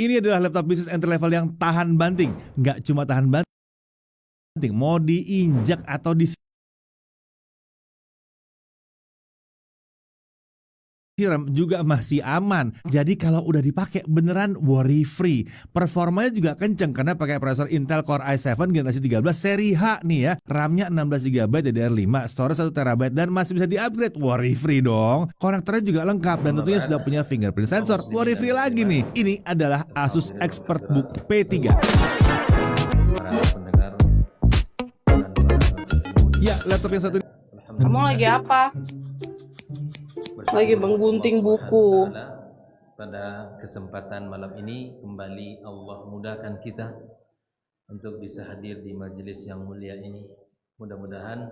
Ini adalah laptop bisnis entry level yang tahan banting. Nggak cuma tahan banting, mau diinjak atau disiram juga masih aman. Jadi kalau udah dipakai beneran worry free. Performanya juga kenceng karena pakai prosesor Intel Core i7 generasi 13 seri H nih ya. RAM-nya 16GB DDR5, storage 1TB dan masih bisa di-upgrade. Worry free dong. Konektornya juga lengkap dan tentunya sudah punya fingerprint sensor. Worry free lagi nih. Ini adalah Asus ExpertBook P3. Para pendengar Ya, laptop yang satu ini. Kamu lagi apa? Lagi menggunting buku. Pada kesempatan malam ini kembali Allah mudahkan kita untuk bisa hadir di majelis yang mulia ini. Mudah-mudahan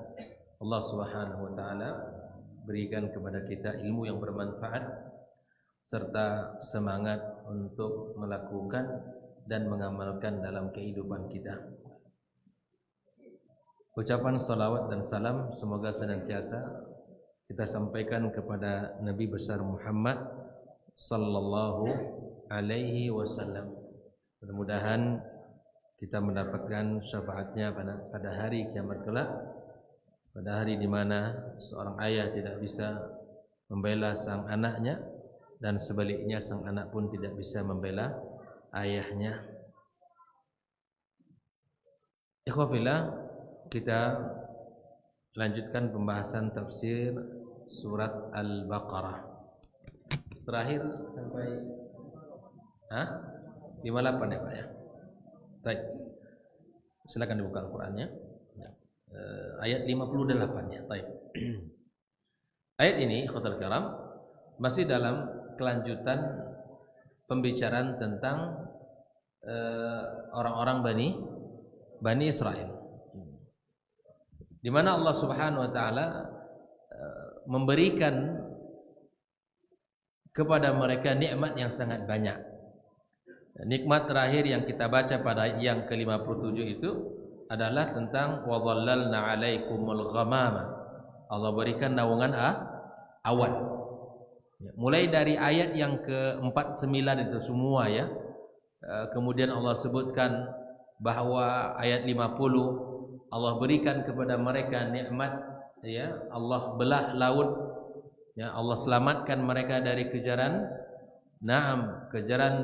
Allah Subhanahu wa taala berikan kepada kita ilmu yang bermanfaat serta semangat untuk melakukan dan mengamalkan dalam kehidupan kita. Ucapan salawat dan salam semoga senantiasa kita sampaikan kepada Nabi besar Muhammad sallallahu alaihi wasallam. Mudah-mudahan kita mendapatkan syafaatnya pada hari kiamat kelak, pada hari di mana seorang ayah tidak bisa membela sang anaknya dan sebaliknya sang anak pun tidak bisa membela ayahnya. Ikhwafillah, kita lanjutkan pembahasan tafsir surat Al-Baqarah. Terakhir sampai 58 ya Pak ya. Baik. Silakan dibuka Al-Qur'annya. Ayat 58 ya. Baik. Ayat ini ikhwatal kiram masih dalam kelanjutan pembicaraan tentang orang-orang Bani Israel. Di mana Allah Subhanahu wa taala memberikan kepada mereka nikmat yang sangat banyak. Nikmat terakhir yang kita baca pada ayat yang ke-57 itu adalah tentang wa dhallalna 'alaikumul ghamama. Allah berikan naungan awan. Mulai dari ayat yang ke-49 itu semua ya. Kemudian Allah sebutkan bahwa ayat 50 Allah berikan kepada mereka nikmat ya, Allah belah laut ya, Allah selamatkan mereka dari kejaran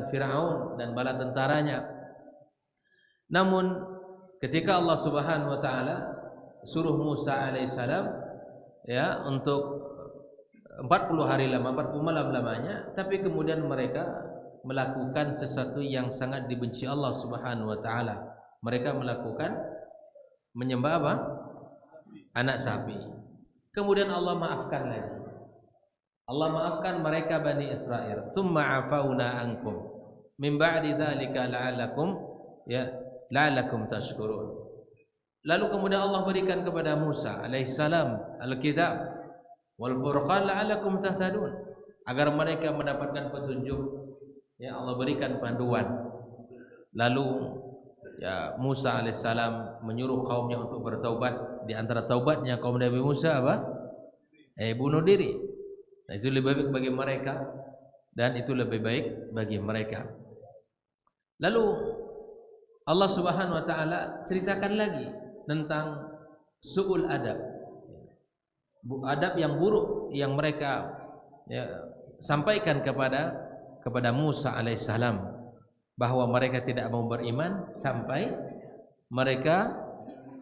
Firaun dan bala tentaranya. Namun ketika Allah Subhanahu wa taala suruh Musa alaihissalam ya untuk 40 hari lama, 40 malam lamanya, tapi kemudian mereka melakukan sesuatu yang sangat dibenci Allah Subhanahu wa taala. Mereka melakukan menyembah apa? Anak sapi. Kemudian Allah maafkan lagi. Allah maafkan mereka Bani Israel. Tsumma afauna ankum min ba'di dzalika la'allakum tashkurun. Lalu kemudian Allah berikan kepada Musa alaihissalam Alkitab wal Furqan la'allakum tahtadun, agar mereka mendapatkan petunjuk. Ya, Allah berikan panduan. Lalu ya Musa alaihissalam menyuruh kaumnya untuk bertaubat. Di antara taubatnya kaum Nabi Musa apa? Bunuh diri. Nah, itu lebih baik bagi mereka dan itu lebih baik bagi mereka. Lalu Allah Subhanahu wa taala ceritakan lagi tentang su'ul adab. Adab yang buruk yang mereka ya, sampaikan kepada Musa alaihissalam, bahwa mereka tidak mau beriman sampai mereka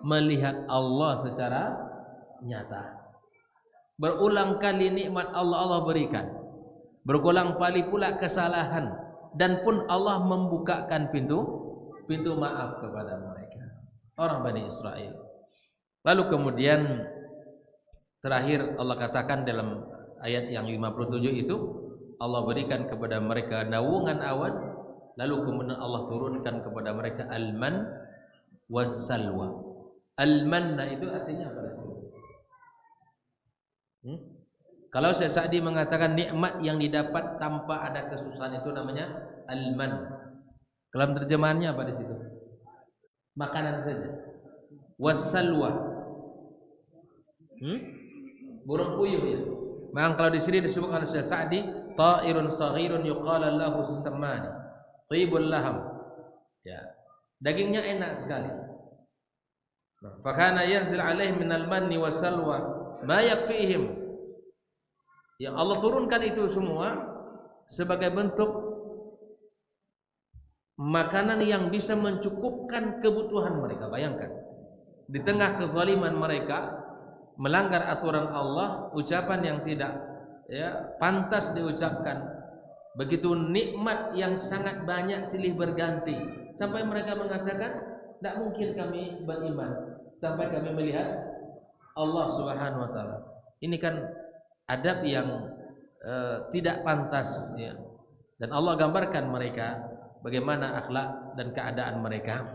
melihat Allah secara nyata. Berulang kali nikmat Allah berikan, berulang kali pula kesalahan, dan pun Allah membukakan pintu maaf kepada mereka, orang Bani Israel. Lalu kemudian terakhir Allah katakan dalam ayat yang 57 itu, Allah berikan kepada mereka naungan awan. Lalu kemudian Allah turunkan kepada mereka al-man was-salwa. Al-manna itu artinya apa? Kalau Syekh Sa'di mengatakan nikmat yang didapat tanpa ada kesusahan itu namanya al-man. Dalam terjemahannya apa di situ? Makanan saja. Was-salwa. Burung puyuh ya. Maka kalau di sini disebutkan oleh Syekh Sa'di ta'irun saghirun yuqala lahu samani. Thibul laham. Ya. Dagingnya enak sekali. Fakana yanzil alaihim minal manni wasalwa ma yakfihim. Ya Allah turunkan itu semua sebagai bentuk makanan yang bisa mencukupkan kebutuhan mereka. Bayangkan, di tengah kezaliman mereka, melanggar aturan Allah, ucapan yang tidak pantas diucapkan, begitu nikmat yang sangat banyak silih berganti, sampai mereka mengatakan, tidak mungkin kami beriman sampai kami melihat Allah Subhanahu wa taala. Ini kan adab yang tidak pantas, ya. Dan Allah gambarkan mereka bagaimana akhlak dan keadaan mereka.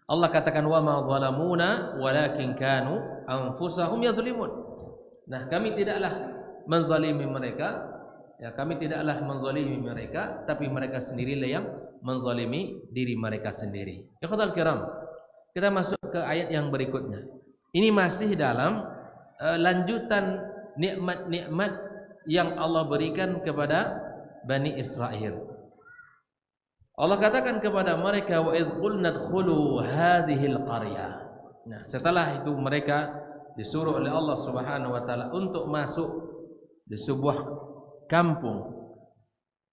Allah katakan, wa ma zalamuna walakin kanu anfusahum yadzlimun. Nah, kami tidaklah menzalimi mereka, ya, kami tidaklah menzalimi mereka, tapi mereka sendirilah yang menzalimi diri mereka sendiri. Ikhwatal kiram, kita masuk ke ayat yang berikutnya. Ini masih dalam lanjutan nikmat-nikmat yang Allah berikan kepada Bani Israel. Allah katakan kepada mereka, wa idh qulna dkhulu hadhil qaryah. Nah, setelah itu mereka disuruh oleh Allah Subhanahu wa taala untuk masuk di sebuah kampung.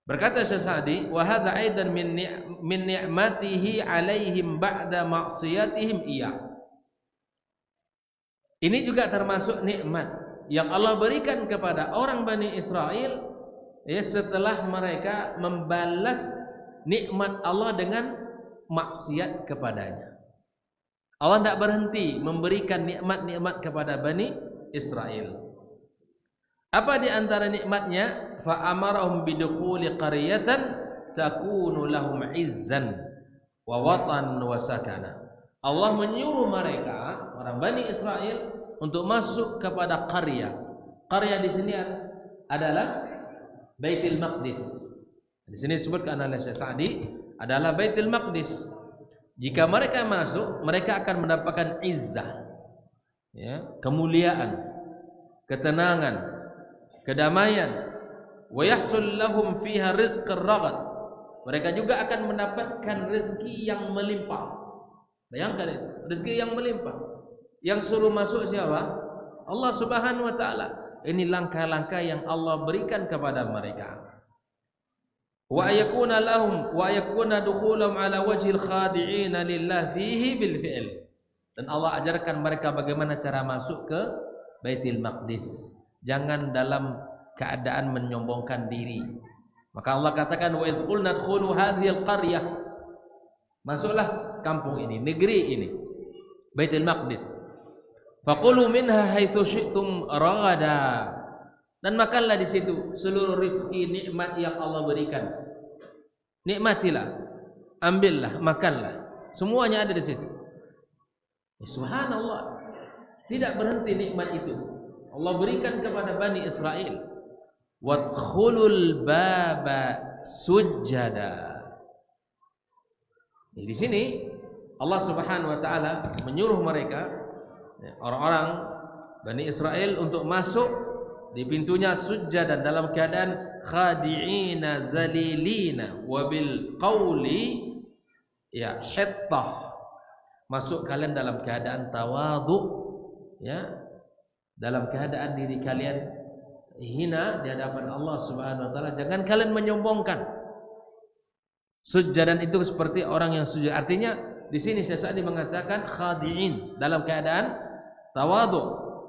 Berkata Syekh Sa'di, wa hadza aidan min ni'matihi 'alaihim ba'da ma'siyatihim iya. Ini juga termasuk nikmat yang Allah berikan kepada orang Bani Israel, ya, setelah mereka membalas nikmat Allah dengan maksiat kepadanya. Allah tidak berhenti memberikan nikmat-nikmat kepada Bani Israel. Apa di antara nikmatnya? Fa amarahum bidukhuli qaryatan takunu lahum izzan wa watan wa sakana. Allah menyuruh mereka, orang Bani Israel, untuk masuk kepada qarya. Qarya di sini adalah Baitul Maqdis. Di sini disebutkan oleh Syekh Sa'di adalah Baitul Maqdis. Jika mereka masuk, mereka akan mendapatkan izzah, ya, kemuliaan, ketenangan, kedamaian, wa yahsul lahum fiha rizqur ragad. Mereka juga akan mendapatkan rezeki yang melimpah. Bayangkan itu, rezeki yang melimpah. Yang suruh masuk siapa? Allah Subhanahu wa taala. Ini langkah-langkah yang Allah berikan kepada mereka. Wa yakuna lahum wa yakuna dukhulum ala wajhil khadi'in lillah fihi bil fi'l. Dan Allah ajarkan mereka bagaimana cara masuk ke Baitul Maqdis. Jangan dalam keadaan menyombongkan diri. Maka Allah katakan, wa idh qulna dkhulu hadhil qaryah. Masuklah kampung ini, negeri ini, Baitul Maqdis. Faqulu minha haitsu syi'tum ragada. Dan makanlah di situ seluruh rezeki nikmat yang Allah berikan. Nikmatilah, ambillah, makanlah. Semuanya ada di situ. Subhanallah. Tidak berhenti nikmat itu. Allah berikan kepada Bani Israel. Wadkhulul baba sujjada. Di sini Allah Subhanahu wa taala menyuruh mereka, orang-orang Bani Israel, untuk masuk di pintunya sujjadan dalam keadaan khadi'ina dzalilina wa bil qawli ya hittah. Masuk kalian dalam keadaan tawadhu, ya, dalam keadaan diri kalian hina di hadapan Allah Subhanahu wa taala. Jangan kalian menyombongkan. Sujjadan itu seperti orang yang sujud. Artinya di sini Syekh Sa'di mengatakan khadi'in, dalam keadaan tawadhu,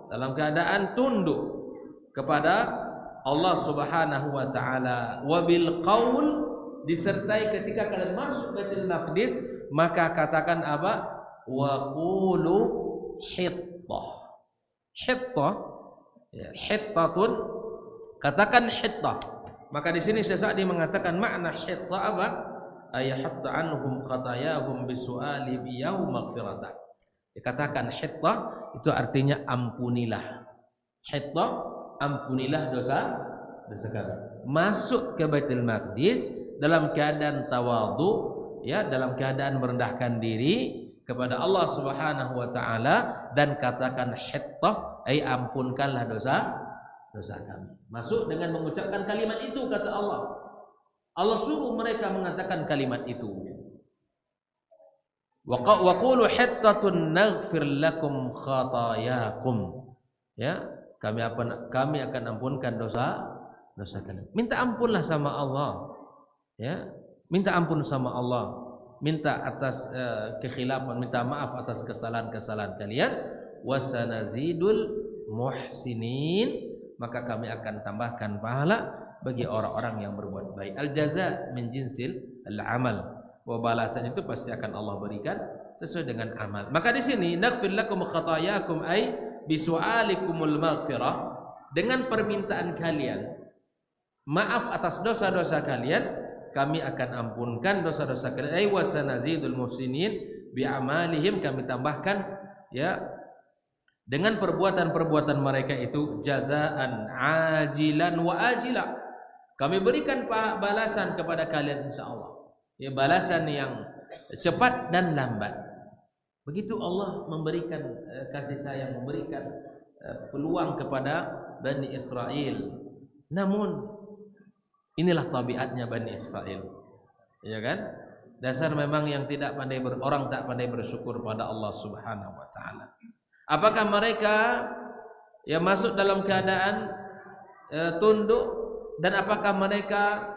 dalam keadaan tunduk kepada Allah Subhanahu wa taala. Wa bil qaul, disertai ketika kalian masuk Baitul Maqdis, maka katakan apa? Wa qulu hittah. Hittah, ya, hittatun, katakan hittah. Maka di sini Syekh Sa'di mengatakan makna hittah apa? Ayahatta anhum khatayahum bisu'ali biyaum maghfiratan. Dikatakan hittah itu artinya ampunilah. Hittah, ampunilah dosa kami. Masuk ke Baitul Maqdis dalam keadaan tawadhu, ya, dalam keadaan merendahkan diri kepada Allah Subhanahu wa taala, dan katakan hittah, ay ampunkanlah dosa kami. Masuk dengan mengucapkan kalimat itu, kata Allah. Allah suruh mereka mengatakan kalimat itu. Wa qulu hittatun naghfir lakum khatayakum. Ya, kami akan ampunkan dosa kalian. Minta ampunlah sama Allah. Ya, minta ampun sama Allah. Minta atas kekhilafan, minta maaf atas kesalahan-kesalahan kalian. Wasanazidul muhsinin, maka kami akan tambahkan pahala bagi orang-orang yang berbuat baik. Al-jaza min jinsil al-amal. Bahwa balasan itu pasti akan Allah berikan sesuai dengan amal. Maka di sini naghfir lakum khatayakum ay bisu'alikumul maghfirah, dengan permintaan kalian maaf atas dosa-dosa kalian, kami akan ampunkan dosa-dosa kalian. Ay wasanazidul muhsinin bi amalihim, kami tambahkan ya dengan perbuatan-perbuatan mereka itu jazaan ajilan wa ajila. Kami berikan balasan kepada kalian insyaallah. Ya, balasan yang cepat dan lambat. Begitu Allah memberikan kasih sayang, memberikan peluang kepada Bani Israel. Namun inilah tabiatnya Bani Israel, ya kan? Dasar memang yang tidak pandai orang tak pandai bersyukur pada Allah Subhanahu wa taala. Apakah mereka yang masuk dalam keadaan tunduk, dan apakah mereka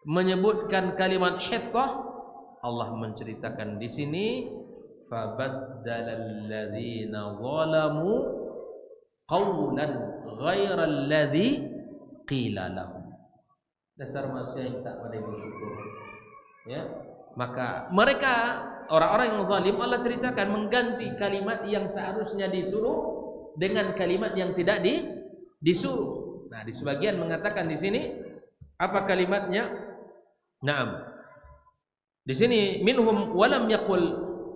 menyebutkan kalimat hittah? Allah menceritakan di sini, fabaddalal ladzina zalamu qawlan ghairal ladzi qila lahum. Dasar manusia yang tak pandai bersyukur. Ya, maka mereka orang-orang yang zalim, Allah ceritakan mengganti kalimat yang seharusnya disuruh dengan kalimat yang tidak disuruh. Nah, di sebagian mengatakan di sini apa kalimatnya? Naam. Di sini minhum walam yaqul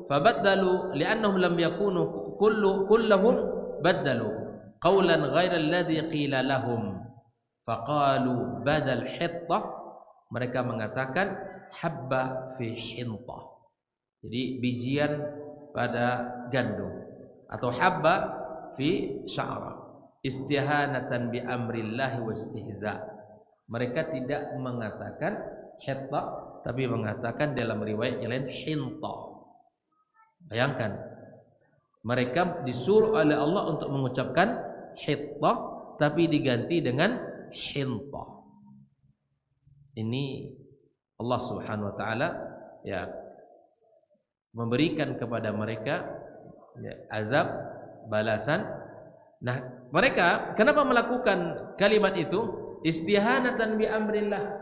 fabaddalu li'annahum lam yakunu kulluhum baddalu qawlan ghairal ladzi qila lahum faqalu badal hittah, mereka mengatakan habba fi hintah, jadi bijian pada gandum, atau habba fi sya'ra istihanatan bi amrillahi wa istihza. Mereka tidak mengatakan hittah, tapi mengatakan dalam riwayat yang lain hintah. Bayangkan, mereka disuruh oleh Allah untuk mengucapkan hittah, tapi diganti dengan hintah. Ini Allah Subhanahu wa taala ya memberikan kepada mereka ya, azab balasan. Nah, mereka kenapa melakukan kalimat itu? Istihanatan bi amrillah.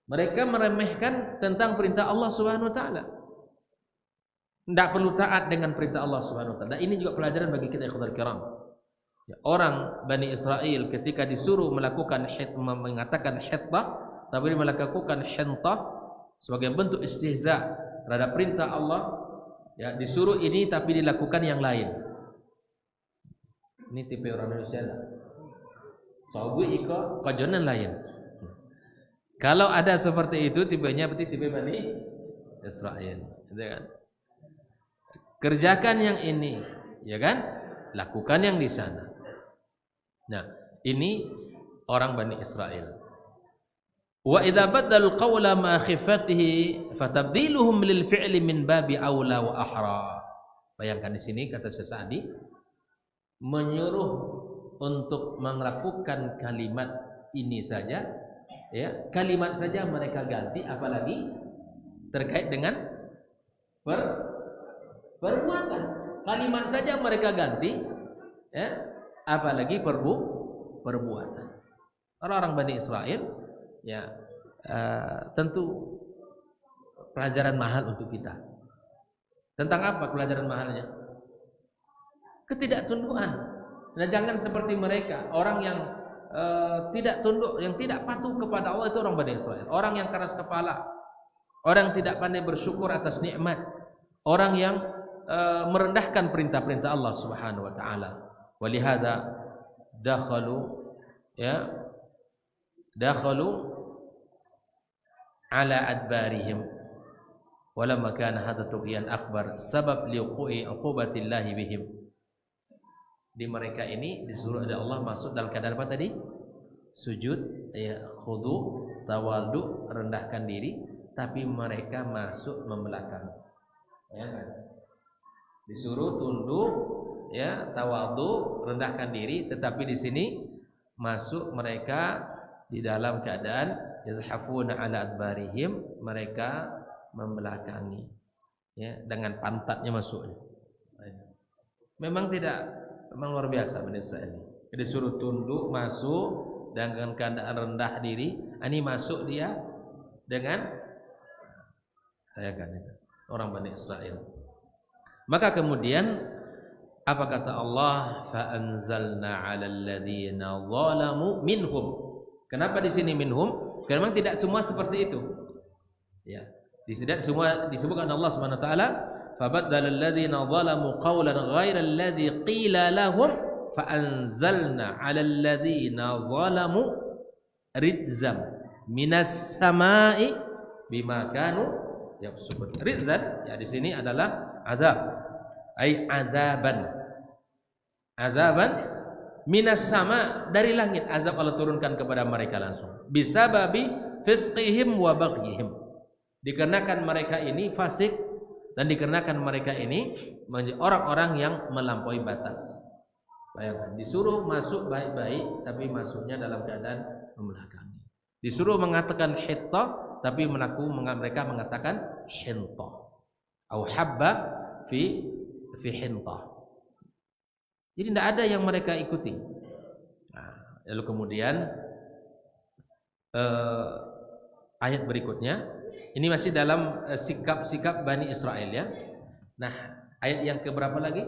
Mereka meremehkan tentang perintah Allah Subhanahu wa taala. Tidak perlu taat dengan perintah Allah Subhanahu wa taala. Ini juga pelajaran bagi kita ikhwatul kiram. Ya, orang Bani Israel ketika disuruh melakukan mengatakan hittah, tapi melakukan hintah sebagai bentuk istihza terhadap perintah Allah, ya, disuruh ini tapi dilakukan yang lain. Ini tipe orang Indonesia lah. Soalnya ikut kajonan lain. Kalau ada seperti itu, tipenya berarti tipe Bani Israel, gitu kan? Kerjakan yang ini, ya kan? Lakukan yang di sana. Nah, ini orang Bani Israel. Wa idza badal qawla ma khifatihi fatabdiluhum lil fi'li min babi aula wa ahra. Bayangkan di sini kata Sa'di menyuruh untuk melakukan kalimat ini saja, ya, kalimat saja mereka ganti, apalagi terkait dengan perbuatan. Kalimat saja mereka ganti, ya, apalagi perbuatan. Orang-orang Bani Israel, ya, tentu pelajaran mahal untuk kita. Tentang apa pelajaran mahalnya? Ketidaktundukan. Nah, jangan seperti mereka, orang yang tidak tunduk, yang tidak patuh kepada Allah, itu orang Bani Israel. Orang yang keras kepala, orang yang tidak pandai bersyukur atas nikmat, orang yang merendahkan perintah-perintah Allah Subhanahu wa taala. Walihada dakhalu ala adbarihim walamma kana hadha tughyan akbar sabab liuqi uqubatillahi bihim. Di mereka ini disuruh oleh Allah masuk dalam keadaan apa tadi? Sujud, ya, khudu, tawadhu, rendahkan diri, tapi mereka masuk membelakangi. Bayangkan. Disuruh tunduk, ya, tawadhu, rendahkan diri, tetapi di sini masuk mereka di dalam keadaan yazhafuna ala adbarihim, mereka membelakangi, ya, dengan pantatnya masuknya. Memang luar biasa Bani Israil ini. Disuruh tunduk masuk dengan keadaan rendah diri, ini masuk dia dengan orang Bani Israil. Maka kemudian apa kata Allah? Fa anzalna 'alal ladzina zalamu minhum. Kenapa di sini minhum? Karena memang tidak semua seperti itu. Ya, tidak semua disebutkan Allah Subhanahu wa taala, fa baddala alladzina zalamu qawlan ghaira alladzi qila lahum fa anzalna 'alal ladzina zalamu rizqan minas sama'i bima kanu yafsukun. Rizqan ya di sini adalah azab. Ai azaban minas sama, dari langit azab Allah turunkan kepada mereka langsung. Bisababi fisqihim wa baghihim, dikarenakan mereka ini fasik dan dikarenakan mereka ini orang-orang yang melampaui batas. Bayangkan, disuruh masuk baik-baik tapi masuknya dalam keadaan membelakangi. Disuruh mengatakan hitta tapi mereka mengatakan hinta. Au habba fi hintah. Jadi tidak ada yang mereka ikuti. Nah, lalu kemudian ayat berikutnya, ini masih dalam sikap-sikap Bani Israil ya. Nah, ayat yang keberapa lagi?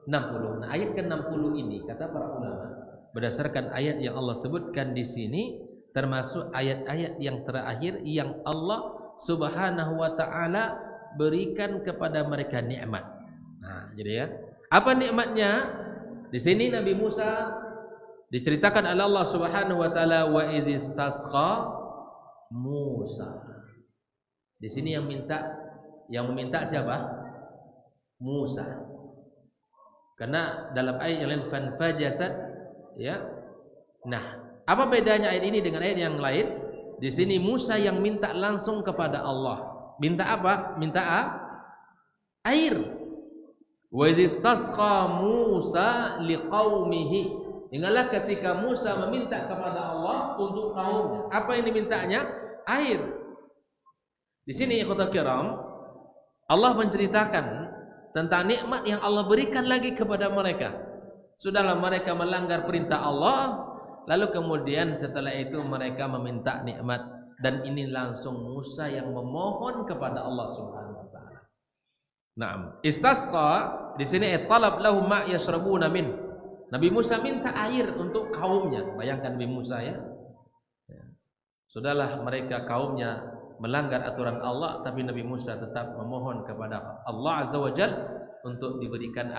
60. Nah, ayat ke-60 ini kata para ulama, berdasarkan ayat yang Allah sebutkan di sini, termasuk ayat-ayat yang terakhir yang Allah Subhanahu wa taala berikan kepada mereka nikmat. Nah, jadi ya, apa nikmatnya? Di sini Nabi Musa diceritakan oleh Allah Subhanahu wa taala, wa idzistasqa Musa. Di sini yang meminta siapa? Musa. Karena dalam ayat yang lain fanfajasat, ya. Nah, apa bedanya ayat ini dengan ayat yang lain? Di sini Musa yang minta langsung kepada Allah. Minta apa? Minta air. Wa istasqa Musa liqaumihi. Ingatlah ketika Musa meminta kepada Allah untuk kaumnya. Apa yang dimintanya? Air. Di sini ikhwatul kiram, Allah menceritakan tentang nikmat yang Allah berikan lagi kepada mereka. Sudahlah mereka melanggar perintah Allah, lalu kemudian setelah itu mereka meminta nikmat, dan ini langsung Musa yang memohon kepada Allah Subhanahu wa taala. Naam, istasqa di sini talab lahum ma yashrabuna min. Nabi Musa minta air untuk kaumnya. Bayangkan Nabi Musa ya. Sudahlah mereka kaumnya melanggar aturan Allah, tapi Nabi Musa tetap memohon kepada Allah Azza wa Jalla untuk diberikan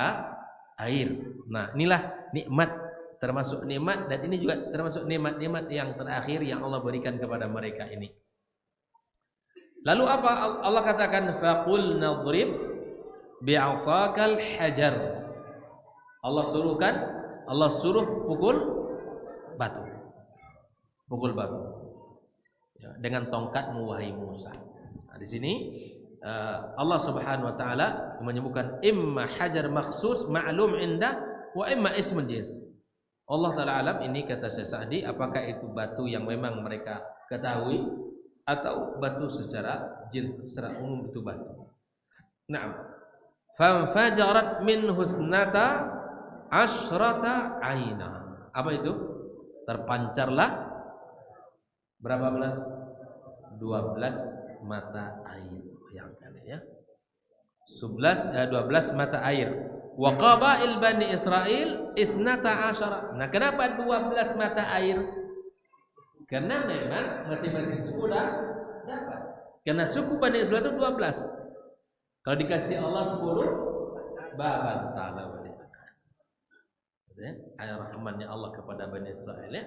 air. Nah, inilah nikmat, termasuk nikmat, dan ini juga termasuk nikmat-nikmat yang terakhir yang Allah berikan kepada mereka ini. Lalu apa Allah katakan? Faqul nadrib bi'asakal hajar. Allah suruh pukul batu ya, dengan tongkatmu wahai Musa. Nah, di sini Allah Subhanahu wa taala menyebutkan imma hajar makhsus ma'lum indah wa imma ismun jins. Allah taala alam, ini kata Syekh Sa'di, apakah itu batu yang memang mereka ketahui atau batu secara jins, secara umum itu batu. Naam. Fanfajarat minhu ithnata asyrata aina. Apa itu? Terpancarlah berapa belas? 12 mata air. Bayangkan ya. 12 mata air. Wa qabail Bani Israil isnata asyara. Nah, kenapa 12 mata air? Karena memang masing-masing suku dapat. Karena suku Bani Israil itu 12. Kalau dikasih Allah 10, baban ta'ala walidana. Ayat rahmannya Allah kepada Bani Israil ya.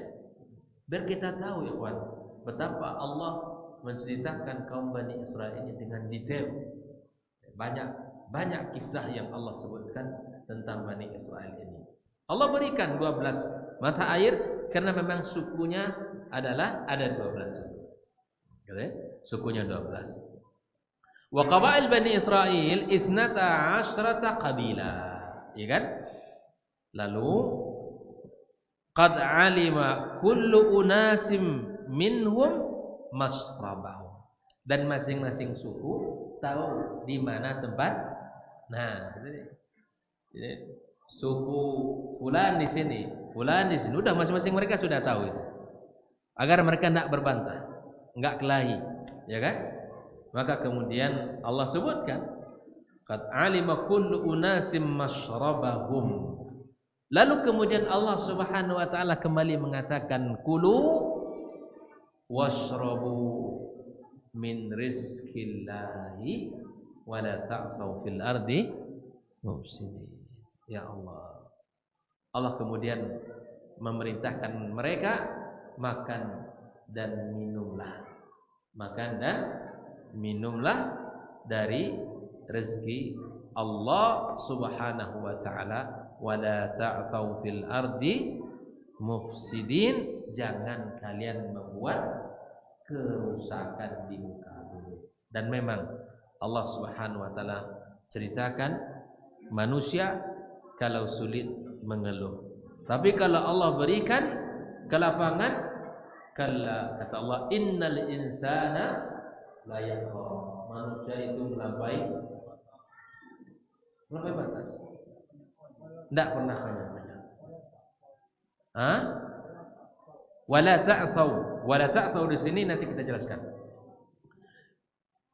Biar kita tahu ya kawan, betapa Allah menceritakan kaum Bani Israil ini dengan detail. Banyak kisah yang Allah sebutkan tentang Bani Israil ini. Allah berikan 12 mata air karena memang sukunya adalah ada 12 suku. Gitu ya? Sukunya 12. Wa qabail Bani Israil isnata asyrata qabilah. Ya kan? Lalu qad alima kullu unasim minhum masrabahum. Dan masing-masing suku tahu di mana tempat. Nah, jadi suku fulan di sini, fulan di sini. Udah masing-masing mereka sudah tahu itu. Agar mereka tidak berbantah, enggak kelahi, ya kan? Maka kemudian Allah sebutkan qad alima kullu unasim mashrabahum. Lalu kemudian Allah Subhanahu wa taala kembali mengatakan kulu washrabu min rizqillahi wa la ta'tsaw fil ardi mufsidin. Ya Allah. Allah kemudian memerintahkan mereka makan dan minumlah. Makan dan minumlah dari rezeki Allah Subhanahu wa taala, wala ta'tsaw fil ardi mufsidin, jangan kalian membuat kerusakan di muka bumi. Dan memang Allah Subhanahu wa taala ceritakan manusia kalau sulit mengeluh. Tapi kalau Allah berikan kelapangan, kata Allah, innal insana la yatgha. Manusia itu melampaui batas. Tidak pernah banyak. Wala ta'tsaw di sini nanti kita jelaskan.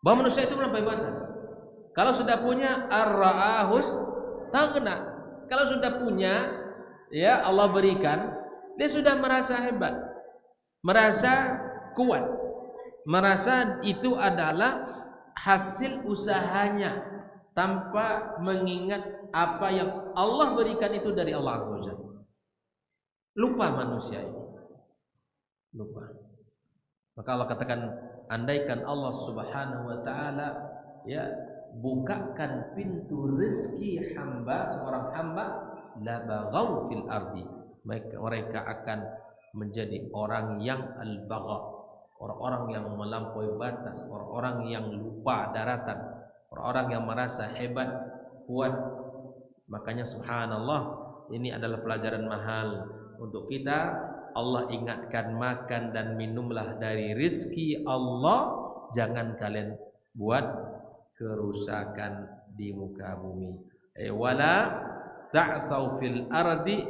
Bahwa manusia itu melampaui batas. Kalau sudah punya ar-ra'ahus taghna. Kalau sudah punya, ya Allah berikan, dia sudah merasa hebat, merasa kuat, merasa itu adalah hasil usahanya tanpa mengingat apa yang Allah berikan itu dari Allah Azza wa Jalla. Lupa manusia ini. Lupa. Maka Allah katakan, andaikan Allah Subhanahu wa taala ya bukakan pintu rezeki hamba, seorang hamba, la baghaw fil ardi, mereka akan menjadi orang yang al-bagha, orang-orang yang melampaui batas, orang-orang yang lupa daratan, orang-orang yang merasa hebat, kuat. Makanya subhanallah, ini adalah pelajaran mahal untuk kita. Allah ingatkan, makan dan minumlah dari rizki Allah, jangan kalian buat kerusakan di muka bumi. Wala ta'tsaw fil ardi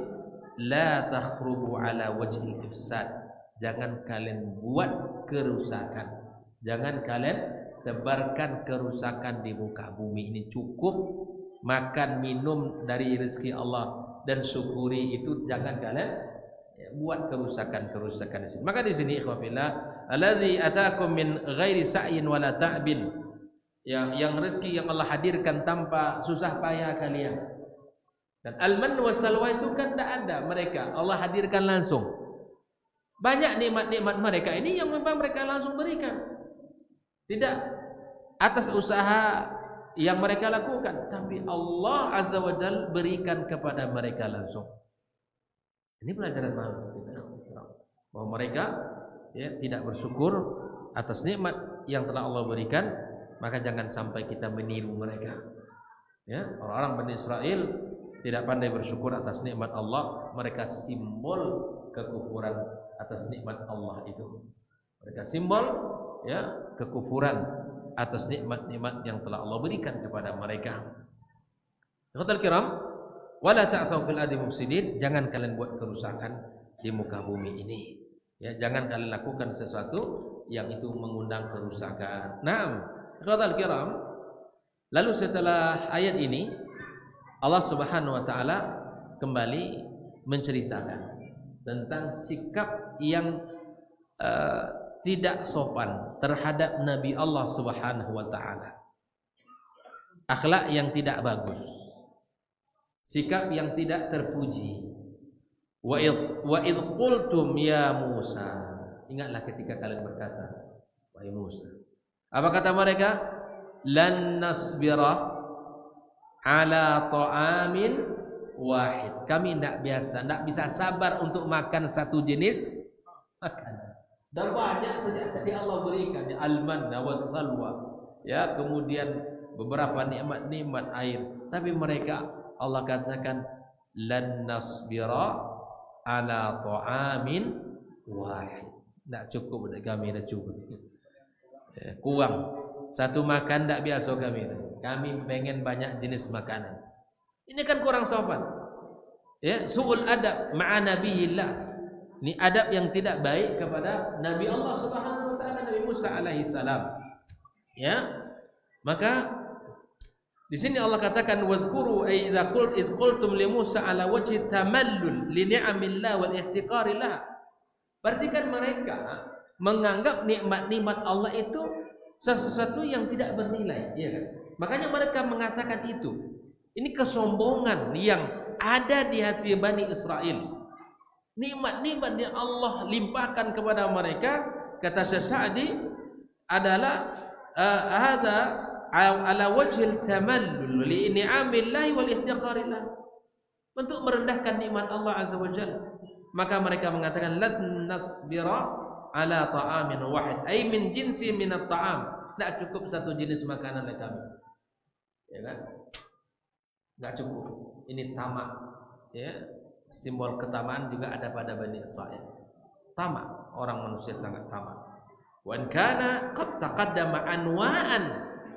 la takhrubu ala wajhil ifsad, jangan kalian buat kerusakan, jangan kalian tebarkan kerusakan di muka bumi. Ini cukup makan minum dari rezeki Allah dan syukuri itu, jangan kalian buat kerusakan-kerusakan di sini. Maka di sini ikhwafillah, alladzi ataakum min ghairi sa'yin wala ta'bin, yang rezeki yang Allah hadirkan tanpa susah payah kalian. Dan al-man wa salwa itu kan tak ada, mereka Allah hadirkan langsung. Banyak nikmat-nikmat mereka ini yang memang mereka langsung berikan, tidak atas usaha yang mereka lakukan, tapi Allah Azza wa Jalla berikan kepada mereka langsung. Ini pelajaran mahal kita, bahwa mereka ya tidak bersyukur atas nikmat yang telah Allah berikan. Maka jangan sampai kita meniru mereka. Ya, orang-orang Bani Israel tidak pandai bersyukur atas nikmat Allah. Mereka simbol kekufuran atas nikmat Allah itu. Mereka simbol ya kekufuran atas nikmat-nikmat yang telah Allah berikan kepada mereka. Ikhwatal kiram, wala ta'tsaw fil ardi mufsidin, jangan kalian buat kerusakan di muka bumi ini. Ya, jangan kalian lakukan sesuatu yang itu mengundang kerusakan. Naam. Ikhwatal kiram, lalu setelah ayat ini Allah Subhanahu wa taala kembali menceritakan tentang sikap yang tidak sopan terhadap Nabi Allah Subhanahu wa taala. Akhlak yang tidak bagus, sikap yang tidak terpuji. Wa id qultum ya Musa, ingatlah ketika kalian berkata, wahai Musa. Apa kata mereka? Lan nasbira ala ta'amin wahid. Kami tidak bisa sabar untuk makan satu jenis makanan. Dan banyak saja tadi Allah berikan ya, al-manna was-salwa. Ya, kemudian beberapa nikmat-nikmat air. Tapi mereka Allah katakan lan nasbira ala ta'amin wahid. Tak cukup dah kami dah cuba. Ya, kurang. Satu makan tak biasa kami. Kami pengen banyak jenis makanan. Ini kan kurang sopan. Ya, su'ul adab ma'a nabiyillah. Ini adab yang tidak baik kepada Nabi Allah Subhanahu wa taala, Nabi Musa alaihi salam. Ya. Maka di sini Allah katakan wadhkuru ay idza qultum li Musa ala wajhi tamallul li ni'amillah wal ihtiqarillah. Berarti kan mereka menganggap nikmat-nikmat Allah itu sesuatu yang tidak bernilai, ya kan? Makanya mereka mengatakan itu. Ini kesombongan yang ada di hati Bani Israel. Nikmat-nikmat yang Allah limpahkan kepada mereka, kata Syekh Sa'di, adalah hadza ala wajhil tamallul li ni'amillah wal ihtiqarillah. Untuk merendahkan nikmat Allah Azza wa Jalla. Maka mereka mengatakan lan nasbira ala ta'amin wahid, ay min jinsi min at-ta'am. Tak cukup satu jenis makanan oleh kami. Ya kan? Tak cukup. Ini tamak. Ya. Simbol ketamaan juga ada pada Bani Israel. Tamak, orang manusia sangat tamak. Wa in kana qad taqaddama anwa'an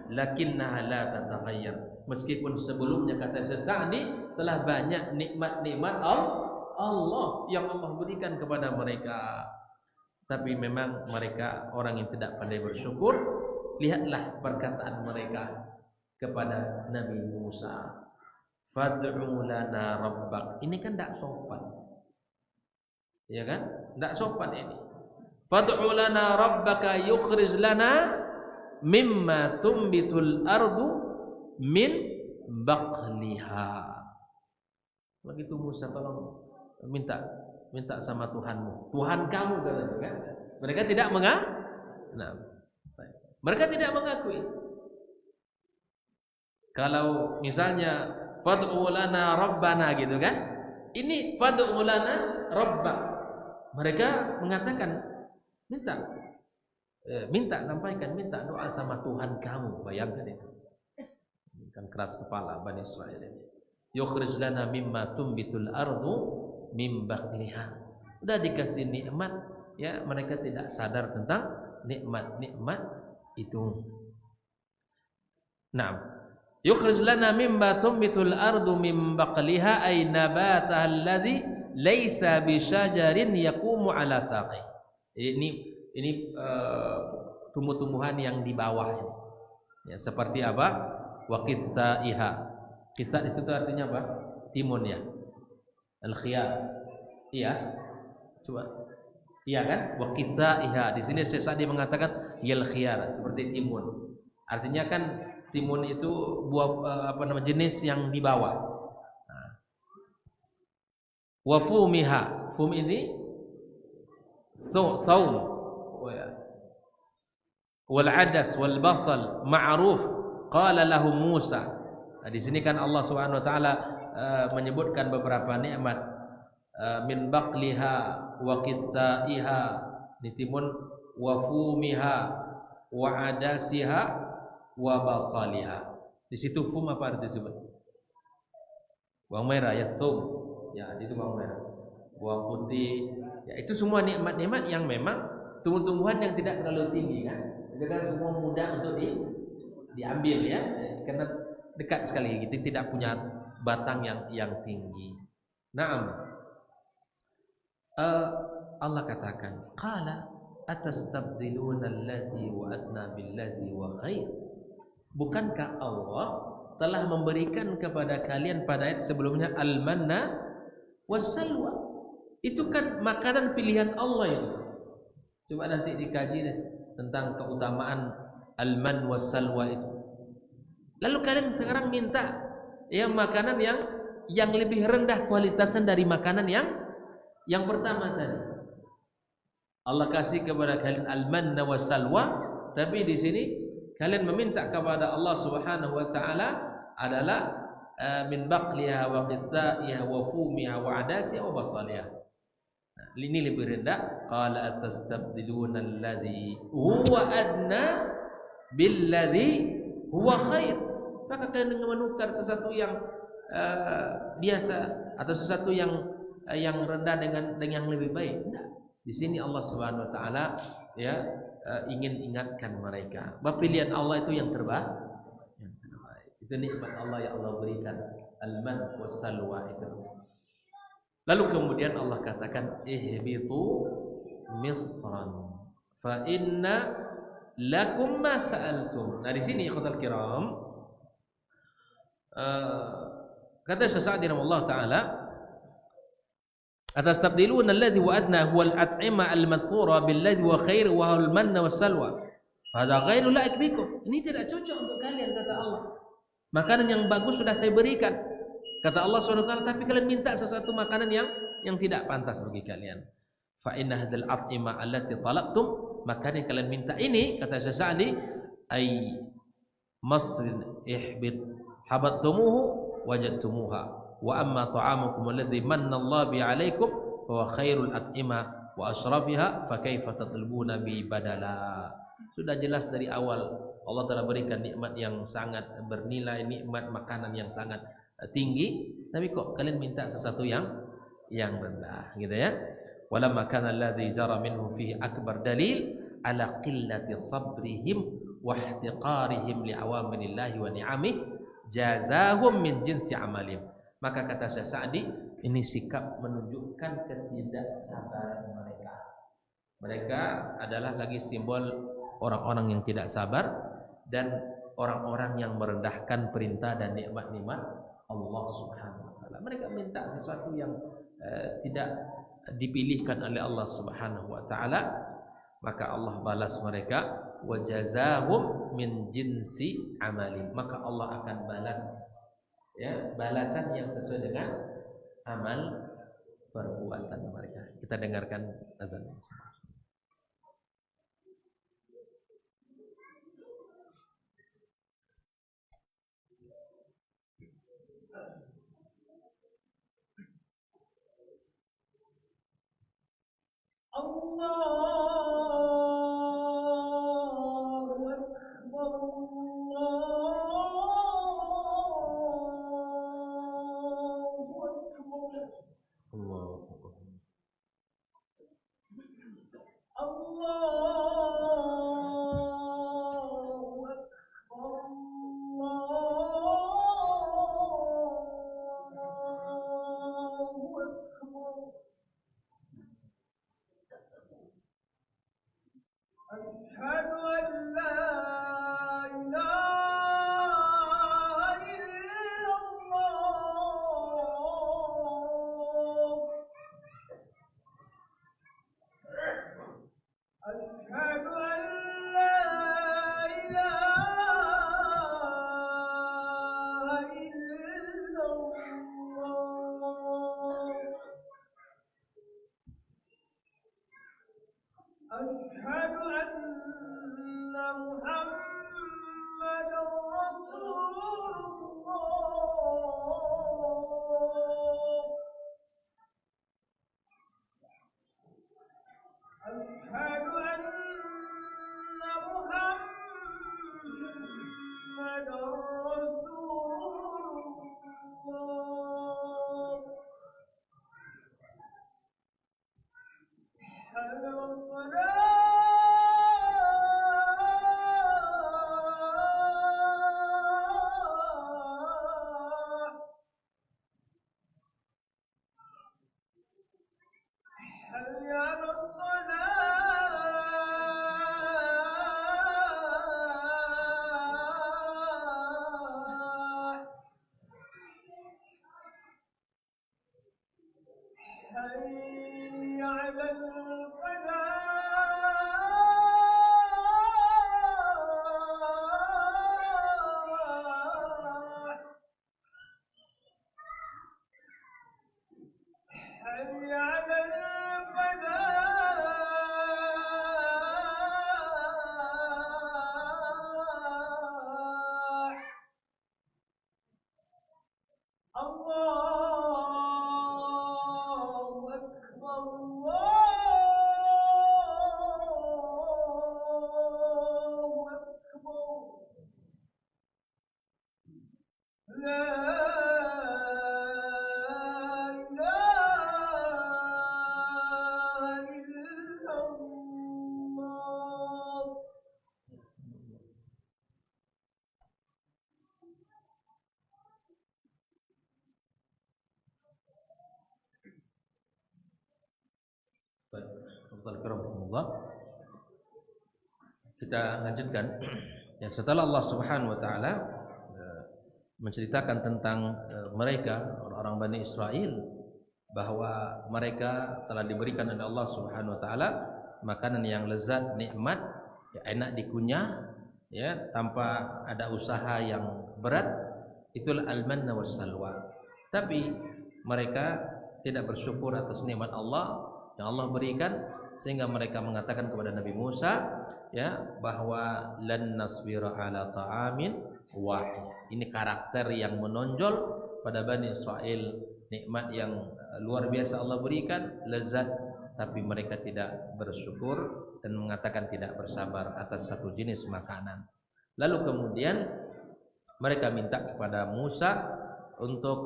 lakinnaha la tataghayyar. Meskipun sebelumnya kata Sa'di telah banyak nikmat-nikmat Allah yang Allah berikan kepada mereka. Tapi memang mereka orang yang tidak pandai bersyukur. Lihatlah perkataan mereka kepada Nabi Musa. Fad'u lana rabbak. Ini kan tak sopan. Ya kan? Tak sopan ini. Fad'u lana rabbaka yukhrij lana mimma tumbitul ardu min baqliha. Begitu Musa tolong minta sama Tuhanmu. Tuhan kamu katanya kan? Mereka tidak mereka tidak mengakui. Kalau misalnya fad'u lana rabbana gitu kan? Ini fad'u lana rabbak. Mereka mengatakan minta sampaikan, minta doa sama Tuhan kamu. Bayangkan itu. Kan keras kepala Bani Israil ini. Yukhrij lana mimma tumbitul ardu mim baqliha. Sudah dikasih nikmat, ya mereka tidak sadar tentang nikmat-nikmat itu. Naam. Yukhrij lana mimma tumbitul ardu mim baqliha ay nabataha alladhi laysa bisyajarin yaqumu ala saqi. Ini tumbuh-tumbuhan yang di bawah ini. Ya, seperti apa? Wa qithaiha. Qitha di situ artinya apa? Timun ya. Al-khiyar. Iya. Coba. Iya kan? Wa qithaiha. Di sini Syekh Sa'di mengatakan yal khiyar, seperti timun. Artinya kan timun itu buah jenis yang di bawah. Nah. Wa fumiha. Fum ini saum. Wal adas wal basal ma'ruf qala lahu Musa. Nah, di sini kan Allah Subhanahu wa taala menyebutkan beberapa nikmat min baqliha wa qithaiha, di timun, wa fumiha wa adasiha wa basaliha. Di situ fum apa arti disebut? Bawang merah ya, thum. Ya, itu bawang merah. Bawang putih. Ya, itu semua nikmat-nikmat yang memang tumbuh-tumbuhan yang tidak terlalu tinggi kan. Jadi semua mudah untuk diambil ya. Karena dekat sekali gitu, tidak punya batang yang tinggi. Naam. Allah katakan, qala atastabdiluna alladhi wa adna billadhi wa khair. Bukankah Allah telah memberikan kepada kalian pada ayat sebelumnya al-manna was-salwa? Itu kan makanan pilihan Allah itu. Coba nanti dikaji deh tentang keutamaan al-man was-salwa itu. Lalu kalian sekarang minta ya makanan yang lebih rendah kualitasnya dari makanan yang pertama tadi. Allah kasih kepada kalian al-manna was-salwa, tapi di sini kalian meminta kepada Allah Subhanahu wa taala adalah min baqliha wa qithaiha wa fumiha wa adasiha wa basaliha. Nah, Ini lebih rendah. Qala atastabdiluna alladhi huwa adna billadhi huwa khair. Maka kalian menukar sesuatu yang biasa atau sesuatu yang rendah dengan yang lebih baik. Tidak. Di sini Allah Subhanahu wa taala ya ingin ingatkan mereka bahwa pilihan Allah itu yang terbaik. Itu nikmat Allah yang Allah berikan, al-man was-salwa itu. Lalu kemudian Allah katakan ihbitu misran fa inna lakum ma sa'altum. Nah di sini ikhwatal kiram kata Syekh Sa'di rahimahullah taala atastabdiluna alladhi wa adna huwa al-at'ima al-madhkura billadhi wa khair wa huwa al-manna was-salwa. Hadza ghairu la'ik bikum. Ini tidak cocok untuk kalian kata Allah. Makanan yang bagus sudah saya berikan kata Allah SWT, tapi kalian minta sesuatu makanan yang tidak pantas bagi kalian. Fa inna hadzal at'ima allati talaqtum, makanan yang kalian minta ini kata Syekh Sa'di ay masrin ihbit habattumuhu wajadtumuha wa amma ta'amukum alladhi manna Allah bi 'alaikum fa huwa khairul at'ima wa asrafiha fa kaifa tatlubuna bi badala. Sudah jelas dari awal Allah telah berikan nikmat yang sangat bernilai, nikmat makanan yang sangat tinggi, tapi kok kalian minta sesuatu yang rendah gitu ya. Walamma kana alladhi jara minhu fihi akbar dalil ala qillati sabrihim wa ihtiqarihim li awamirillahi wa ni'amih jazahum min jinsi amalihim. Maka kata Syekh Sa'di, ini sikap menunjukkan ketidaksabaran mereka. Mereka adalah lagi simbol orang-orang yang tidak sabar dan orang-orang yang merendahkan perintah dan nikmat-nikmat Allah Subhanahu wa taala. Mereka minta sesuatu yang tidak dipilihkan oleh Allah Subhanahu wa taala, maka Allah balas mereka wa jazahum min jinsi amali. Maka Allah akan balas ya, balasan yang sesuai dengan amal perbuatan mereka. Kita dengarkan azan. Allahu Akbar, Allahu Akbar, Allahu Akbar, Allahu Akbar. أشهد أن لا إله إلا الله أشهد أن لا إله إلا الله أشهد أن محمدا رسول الله أشهد أن محمدا رسول الله حي على الصلاة حي على الصلاة حي على الفلاح حي على الفلاح الله أكبر الله Kita lanjutkan. Ya, setelah Allah Subhanahu wa taala menceritakan tentang mereka orang Bani Israel bahwa mereka telah diberikan oleh Allah Subhanahu wa taala makanan yang lezat, nikmat, ya, enak dikunyah, ya, tanpa ada usaha yang berat, itulah al-manna was-salwa. Tapi mereka tidak bersyukur atas nikmat Allah yang Allah berikan, sehingga mereka mengatakan kepada Nabi Musa, ya, bahwa lan nasbira ala ta'amin wahid. Ini karakter yang menonjol pada Bani Israel, nikmat yang luar biasa Allah berikan, lezat, tapi mereka tidak bersyukur dan mengatakan tidak bersabar atas satu jenis makanan. Lalu kemudian mereka minta kepada Musa untuk,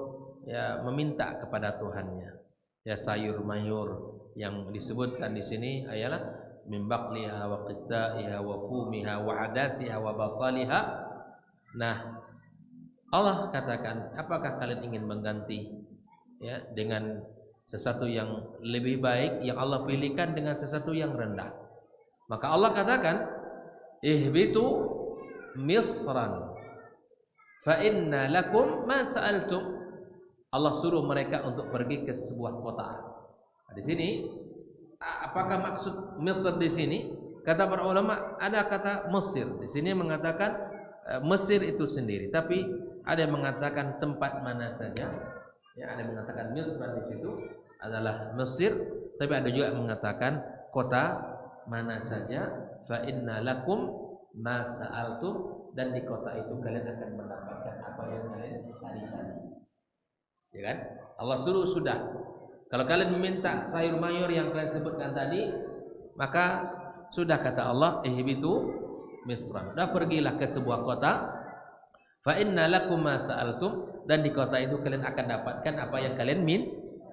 ya, meminta kepada Tuhannya, ya, sayur mayur yang disebutkan di sini ayalah min baqliha wa qithaiha wa fumiha wa adasiha wa basaliha. Nah, Allah katakan, apakah kalian ingin mengganti, ya, dengan sesuatu yang lebih baik yang Allah pilihkan dengan sesuatu yang rendah? Maka Allah katakan, ihbitu misran fa inna lakum ma sa'altum. Allah suruh mereka untuk pergi ke sebuah kota. Nah, di sini apakah maksud Mesir di sini? Kata para ulama ada kata Mesir. Di sini mengatakan Mesir itu sendiri, tapi ada yang mengatakan tempat mana saja. Ya, ada yang mengatakan Misra di situ adalah Mesir, tapi ada juga yang mengatakan kota mana saja. Fa inna lakum ma sa'altum, dan di kota itu kalian akan mendapatkan apa yang kalian cari tadi. Ya kan? Allah suruh sudah. Kalau kalian meminta sayur mayur yang kalian sebutkan tadi, maka sudah, kata Allah, ihbitu misran. Sudah, pergilah ke sebuah kota. Fa inna lakum ma sa'altum, dan di kota itu kalian akan dapatkan apa yang kalian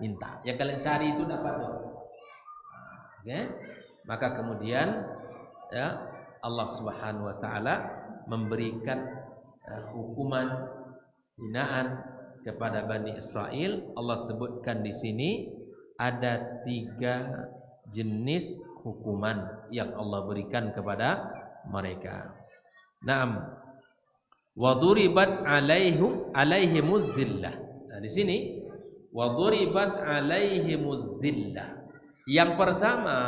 minta. Yang kalian cari itu dapat. Okay? Maka kemudian, ya, Allah Subhanahu wa taala memberikan hukuman hinaan kepada Bani Israel. Allah sebutkan di sini ada 3 jenis hukuman yang Allah berikan kepada mereka. Naam, wa duribat alaihimuz zillah. Nah, di sini wa duribat alaihimuz zillah. Yang pertama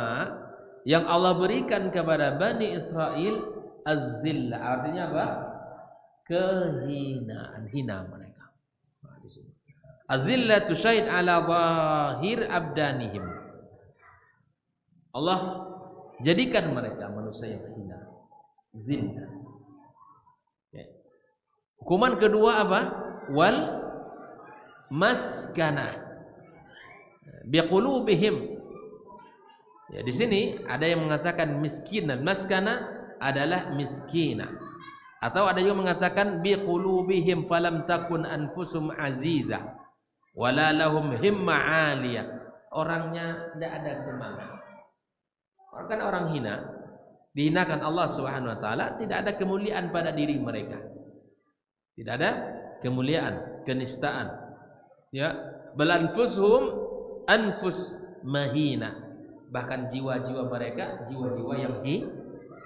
yang Allah berikan kepada Bani Israel az-zillah, artinya apa? Kehinaan, hina mereka. Az-zillatu syait ala zahir abdanihim. Allah jadikan mereka manusia yang hina. Zillah. Ya. Hukuman kedua apa? Wal maskana biqulubihim. Ya, di sini ada yang mengatakan miskinan. Maskana adalah miskina. Atau ada juga mengatakan biqulubihim falam takun anfusum aziza wala lahum himma 'aliyah. Orangnya tidak ada semangat. Kan orang hina, dihinakan Allah Subhanahu wa taala, tidak ada kemuliaan pada diri mereka. Tidak ada kemuliaan, kenistaan. Ya, bal anfusuhum anfus mahina. Bahkan jiwa-jiwa mereka jiwa-jiwa yang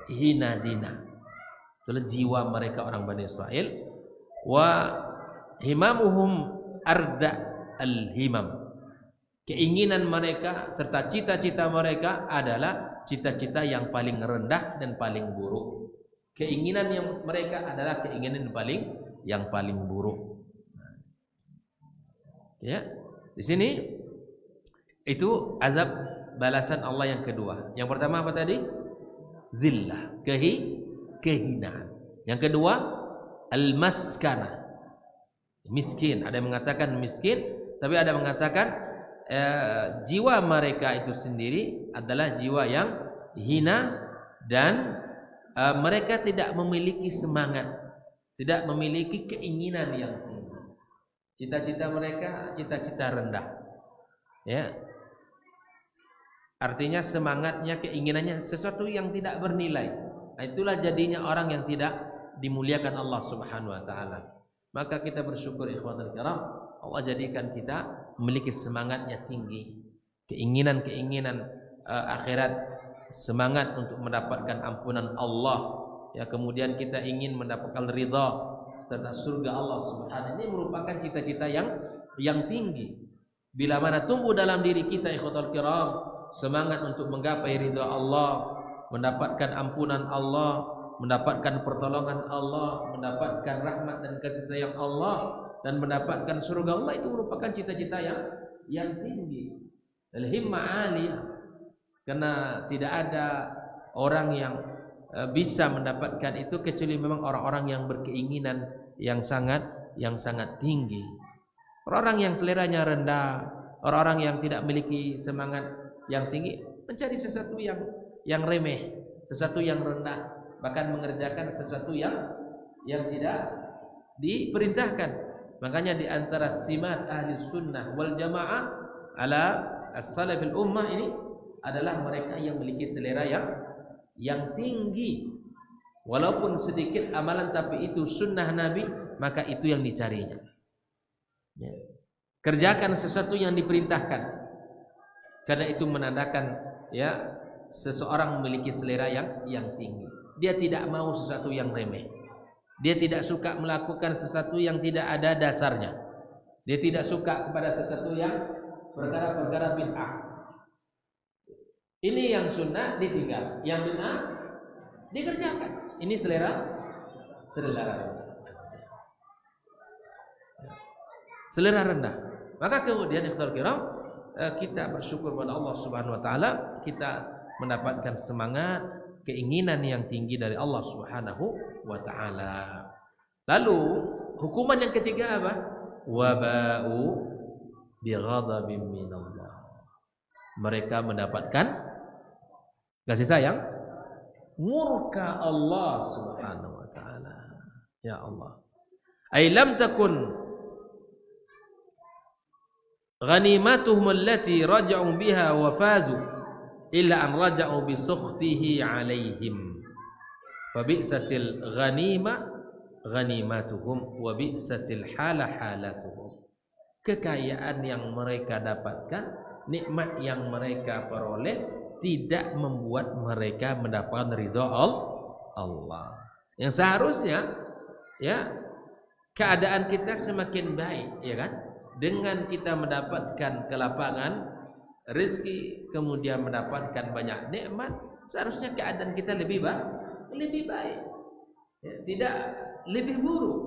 hina dina. Itulah jiwa mereka orang Bani Israel. Wa himamuhum arda al-himam. Keinginan mereka serta cita-cita mereka adalah cita-cita yang paling rendah dan paling buruk. Keinginan yang mereka adalah keinginan yang paling buruk. Ya, di sini itu azab balasan Allah yang kedua. Yang pertama apa tadi? Zillah, kehinaan. Yang kedua al-maskana, miskin. Ada yang mengatakan miskin, tapi ada yang mengatakan jiwa mereka itu sendiri adalah jiwa yang hina dan mereka tidak memiliki semangat, tidak memiliki keinginan yang tinggi. Cita-cita mereka cita-cita rendah. Ya. Artinya semangatnya, keinginannya sesuatu yang tidak bernilai. Nah, itulah jadinya orang yang tidak dimuliakan Allah Subhanahu wa taala. Maka kita bersyukur ikhwatul kiram, Allah jadikan kita memiliki semangatnya tinggi, keinginan-keinginan akhirat, semangat untuk mendapatkan ampunan Allah, ya, kemudian kita ingin mendapatkan ridha serta surga Allah Subhanahu. Ini merupakan cita-cita yang tinggi. Bila mana tumbuh dalam diri kita ikhwatul kiram semangat untuk menggapai ridha Allah, mendapatkan ampunan Allah, mendapatkan pertolongan Allah, mendapatkan rahmat dan kasih sayang Allah, dan mendapatkan surga Allah, itu merupakan cita-cita yang tinggi. Al-himmah aliyah. Karena tidak ada orang yang bisa mendapatkan itu kecuali memang orang-orang yang berkeinginan yang sangat tinggi. Orang-orang yang seleranya rendah, orang-orang yang tidak memiliki semangat yang tinggi, mencari sesuatu yang remeh, sesuatu yang rendah, bahkan mengerjakan sesuatu yang tidak diperintahkan. Makanya di antara simat ahli sunnah wal jamaah ala as-salafil ummah ini adalah mereka yang memiliki selera yang tinggi. Walaupun sedikit amalan tapi itu sunnah Nabi, maka itu yang dicarinya. Ya. Kerjakan sesuatu yang diperintahkan. Karena itu menandakan ya seseorang memiliki selera yang tinggi. Dia tidak mau sesuatu yang remeh. Dia tidak suka melakukan sesuatu yang tidak ada dasarnya. Dia tidak suka kepada sesuatu yang perkara-perkara bid'ah. Ini yang sunnah ditinggal, yang bid'ah dikerjakan. Ini selera rendah. Maka kemudian ikhwal kiram, kita bersyukur kepada Allah Subhanahu wa taala, kita mendapatkan semangat, keinginan yang tinggi dari Allah Subhanahu wa taala. Lalu hukuman yang ketiga apa? Waba'u bighadabin minallah. Mereka mendapatkan kasih sayang, murka Allah Subhanahu wa taala. Ya Allah. Ay lam takun ghanimatuhum allati raja'u biha wa fazu illa an raja'u bi sukhtihi 'alaihim. Fa bi'satil ghanimatuhum wa bi'satil halatuhum. Kekayaan yang mereka dapatkan, nikmat yang mereka peroleh tidak membuat mereka mendapatkan ridha Allah. Yang seharusnya ya keadaan kita semakin baik, ya kan? Dengan kita mendapatkan kelapangan rezeki, kemudian mendapatkan banyak nikmat, seharusnya keadaan kita lebih baik. Ya, tidak lebih buruk,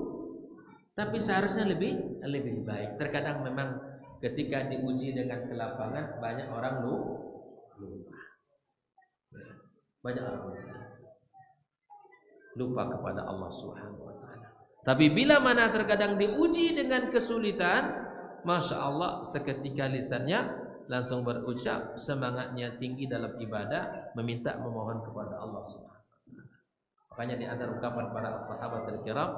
tapi seharusnya lebih baik. Terkadang memang ketika diuji dengan kelapangan banyak orang lupa. Banyak orang lupa kepada Allah Subhanahu wa taala. Tapi bila mana terkadang diuji dengan kesulitan, Masya Allah, seketika lisannya langsung berucap, semangatnya tinggi dalam ibadah, meminta, memohon kepada Allah Subhanahu wa taala. Makanya di antara ungkapan para sahabat al-kiram,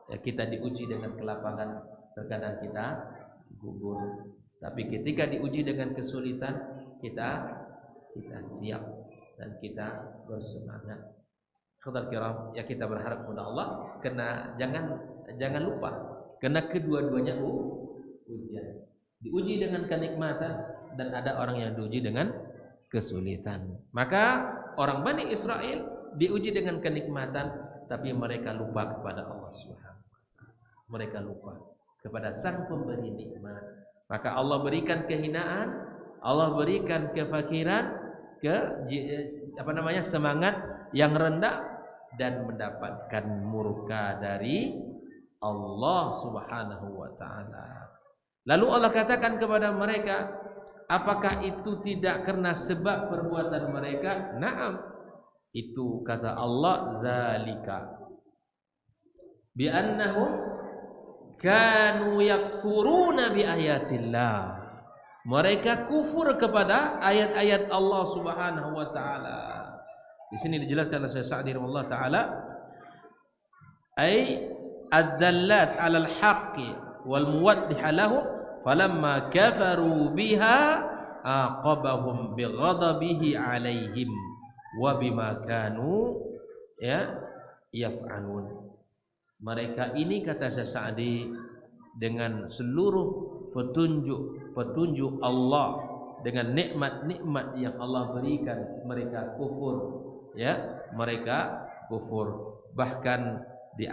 ya, kita diuji dengan kelapangan, terkadang kita gugur. Tapi ketika diuji dengan kesulitan, kita siap dan kita bersemangat. Saudara kiram, ya kita berharap kepada Allah, karena jangan lupa, karena kedua-duanya ujian. Diuji dengan kenikmatan dan ada orang yang diuji dengan kesulitan. Maka orang Bani Israel diuji dengan kenikmatan, tapi mereka lupa kepada Allah Subhanahu wa taala. Mereka lupa kepada Sang Pemberi nikmat. Maka Allah berikan kehinaan, Allah berikan kefakiran, semangat yang rendah, dan mendapatkan murka dari Allah Subhanahu wa taala. Lalu Allah katakan kepada mereka, apakah itu tidak karena sebab perbuatan mereka? Naam. Itu kata Allah, zalika bi annahum kanu yakfuruna bi ayatillah. Mereka kufur kepada ayat-ayat Allah Subhanahu wa taala. Di sini dijelaskan oleh Syekh Sa'di rahimahullah taala, ay ad-dallat 'ala al-haqqi wal muwaddih lahu falamma kafaru biha aqabahum bighadabihi 'alaihim wa bima kanu yaf'alun. Mereka ini, kata Syekh Sa'di, dengan seluruh petunjuk Allah dengan nikmat-nikmat yang Allah berikan, mereka kufur, ya, mereka kufur. Bahkan di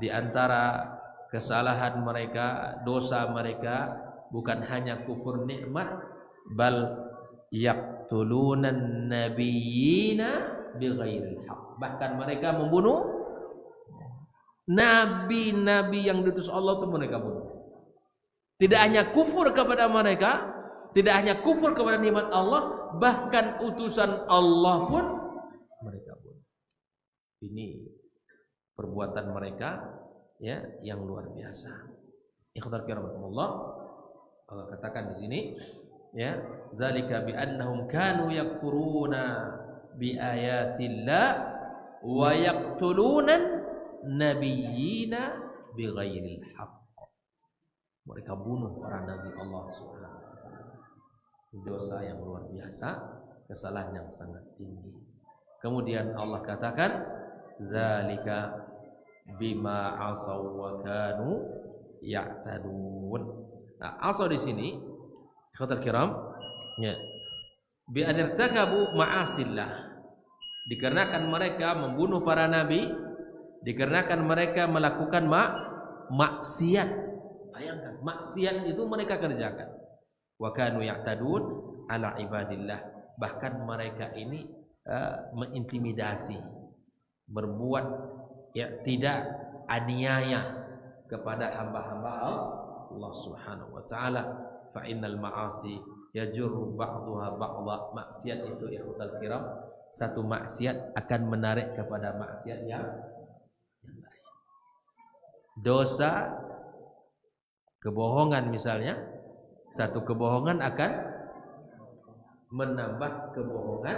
antara kesalahan mereka, dosa mereka bukan hanya kufur nikmat, bal yaqtulunan nabiyyina bighairil haq. Bahkan mereka membunuh nabi-nabi yang diutus Allah itu mereka bunuh. Tidak hanya kufur kepada mereka, tidak hanya kufur kepada nikmat Allah, bahkan utusan Allah pun mereka bunuh. Ini perbuatan mereka, ya, yang luar biasa. Ikhwatal kiram rahimakumullah, Allah katakan di sini, ya, zalika bi annahum kanu yakfuruna bi ayatillah wa yaqtulunan nabiyyina bighairil haqq. Mereka bunuh para nabi Allah Subhanahu wa taala. Dosa yang luar biasa, kesalahan yang sangat tinggi. Kemudian Allah katakan, zalika bima asaw wa kanu ya'tadun. Nah, asaw di sini, ikhwatal kiram, ya, bi anirtakabu ma'asillah. Dikarenakan mereka membunuh para nabi, dikarenakan mereka melakukan maksiat. Bayangkan, maksiat itu mereka kerjakan. Wa kanu ya'tadun ala ibadillah. Bahkan mereka ini mengintimidasi, berbuat, ya, tidak aniaya kepada hamba-hamba Allah Subhanahu wa taala. Fa innal ma'asi yajurru ba'daha ba'dha. Maksiat itu, ikhwatal kiram, satu maksiat akan menarik kepada maksiat yang lain. Dosa, kebohongan misalnya, satu kebohongan akan menambah kebohongan,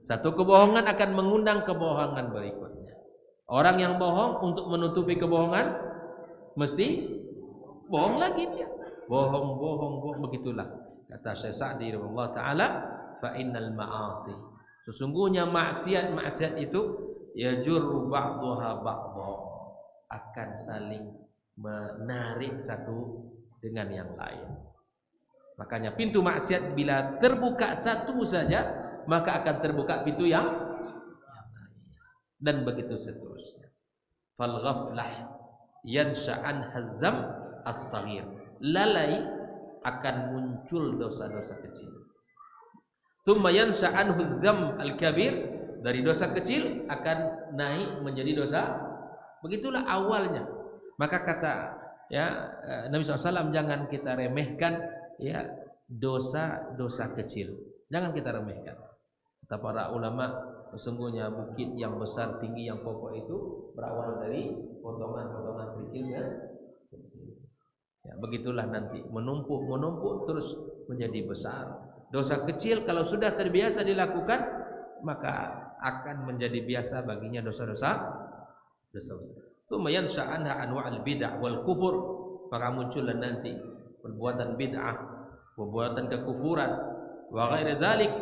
satu kebohongan akan mengundang kebohongan berikutnya. Orang yang bohong untuk menutupi kebohongan mesti bohong lagi dia. Bohong, begitulah kata Syekh Sa'di rahimahullah taala, fa innal ma'asi, sesungguhnya maksiat itu yajurru ba'daha ba'dha, akan saling menarik satu dengan yang lain. Makanya pintu maksiat bila terbuka satu saja, maka akan terbuka pintu yang lain, dan begitu seterusnya. Fal ghaflah yansha'an hazam as-saghir. Lalai akan muncul dosa-dosa kecil. Tsumma yansha'an hudzam al-kabir, dari dosa kecil akan naik menjadi dosa. Begitulah awalnya. Maka kata, ya, Nabi SAW, jangan kita remehkan, ya, dosa-dosa kecil. Jangan kita remehkan. Kata para ulama, sesungguhnya bukit yang besar, tinggi, yang kokoh itu berawal dari potongan-potongan kecil dan kecil. Ya, begitulah nanti menumpuk terus menjadi besar. Dosa kecil kalau sudah terbiasa dilakukan, maka akan menjadi biasa baginya dosa-dosa besar. Kemudian sya'anha anwa'al bid'ah wal kufur, maka muncullah nanti perbuatan bid'ah, perbuatan kekufuran, wa ghairi dzalik,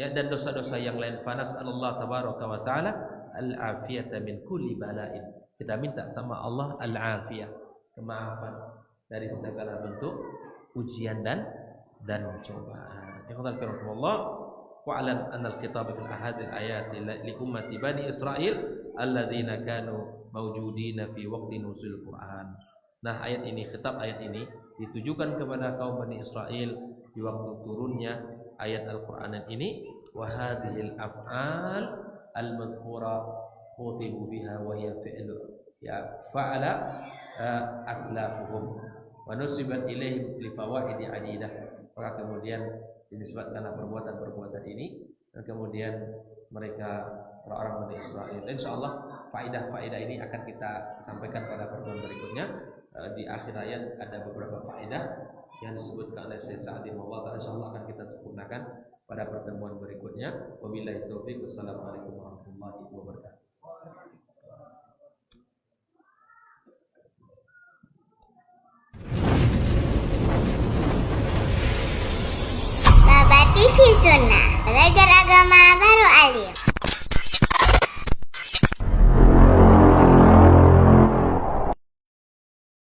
ya, dan dosa-dosa yang lain. Fanas'alullah tabaraka wa taala al-afiyata min kulli bala'in. Kita minta sama Allah al-afiyah, kemaafan dari segala bentuk ujian dan cobaan. Ikhwan fillah, wa'lam anna al-khitab fil ahadil ayati li ummati bani Israil alladzina kanu mawjudina fi waqti nuzul Quran. Nah, ayat ini, khitab ayat ini ditujukan kepada kaum Bani Israel di waktu turunnya ayat Al-Qur'an ini. Wa hadhil af'al al-mazkura khutibu biha wa hiya fi'lu, ya, fa'ala aslafuhum wa nusibat ilaihim li fawaidi adidah. Maka kemudian dinisbatkanlah perbuatan-perbuatan ini, dan kemudian mereka orang-orang Bani Israel. Insyaallah faedah-faedah ini akan kita sampaikan pada pertemuan berikutnya. Di akhir ayat ada beberapa faedah yang disebutkan oleh Syekh Sa'di rahimahullah. Insyaallah akan kita sempurnakan pada pertemuan berikutnya. Wabillahi taufik. Wassalamualaikum warahmatullahi wabarakatuh. Baba TV Sunnah, belajar agama baru alim.